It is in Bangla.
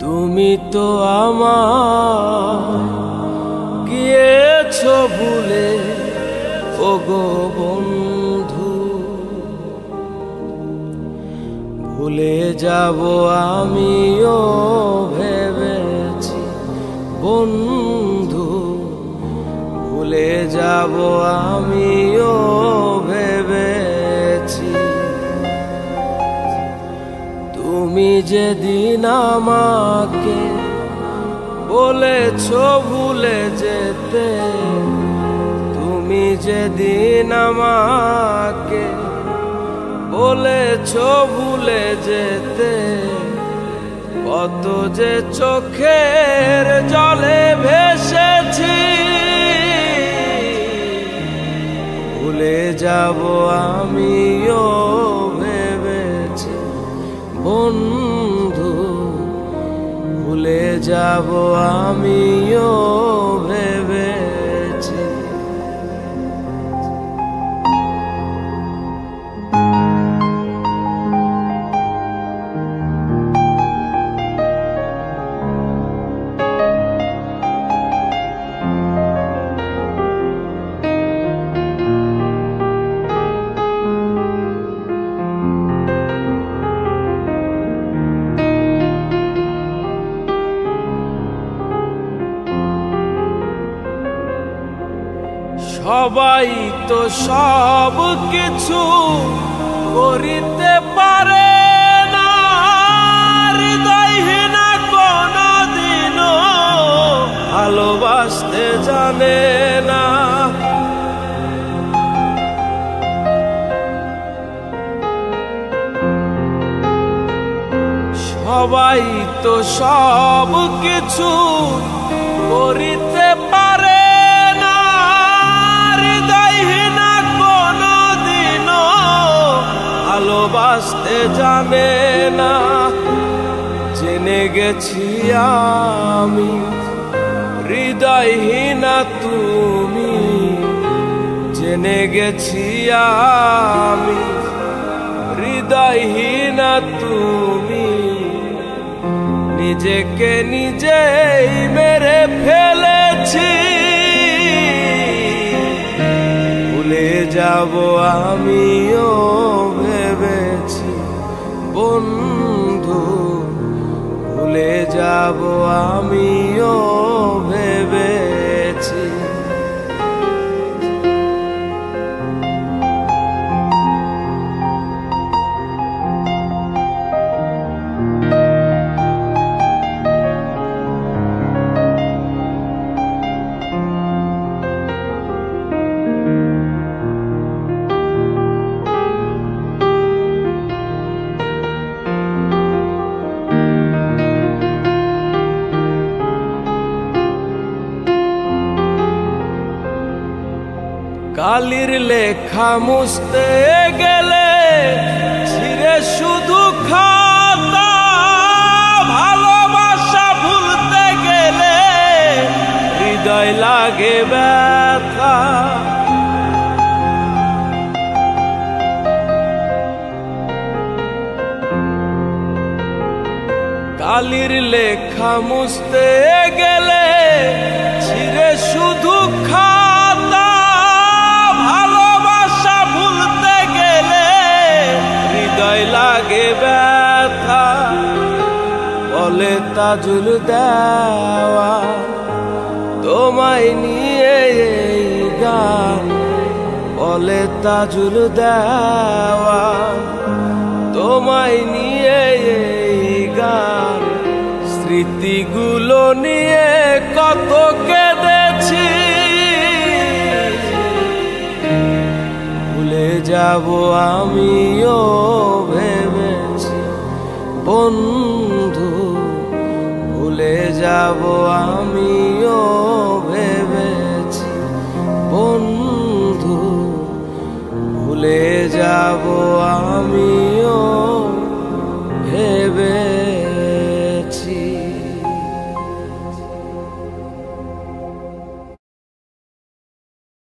তুমি তো আমায় গিয়েছো ভুলে, ওগো বন্ধু। ভুলে যাব আমিও ভেবেছি বন্ধু, ভুলে যাব আমিও ভেবেছি। তুমি যেদিন আমাকে বলেছো ভুলে যেতে, তুমি যেদিন আমাকে বলেছো ভুলে যেতে, কত যে চোখের জলে ভেসেছি। ভুলে যাব আমিও ভেবেছি বন্ধু, ভুলে যাব আমিও ভেবেছি। সবাই তো সব কিছু করিতে পারে না, হৃদয়হীন কোনদিনও ভালোবাসতে জানে না। সবাই তো সব কিছু করিতে পারে, ভালোবাসতে জানে না। জেনে গেছি আমি হৃদয়হীনা তুমি, জেনে গেছি আমি হৃদয়হীনা তুমি। নিজেকে নিজেই মেরে ফেলেছি, ভুলে যাব আমিও ভেবেছি বন্ধু, ভুলে যাব আমিও ভেবেছি। কালির লেখা মুছতে গেলে ছিঁড়ে শুধু খাতা, ভালোবাসা ভুলতে গেলে হৃদয় লাগে ব্যথা। কালির লেখা মুছতে গেলে ছিঁড়ে শুধু খাতা, ভালোবাসা ভুলতে গেলে হৃদয় লাগে ব্যথা। বলে তাজুল দেওয়া তোমায় নিয়ে এই গান, বলে তাজুল দেওয়া তোমায় নিয়ে এই গান। স্মৃতিগুলো নিয়ে কত কেঁদেছি, ভুলে যাব আমিও ভেবেছি বন্ধু, ভুলে যাব আমিও ভেবেছি বন্ধু, ভুলে যাব আমি।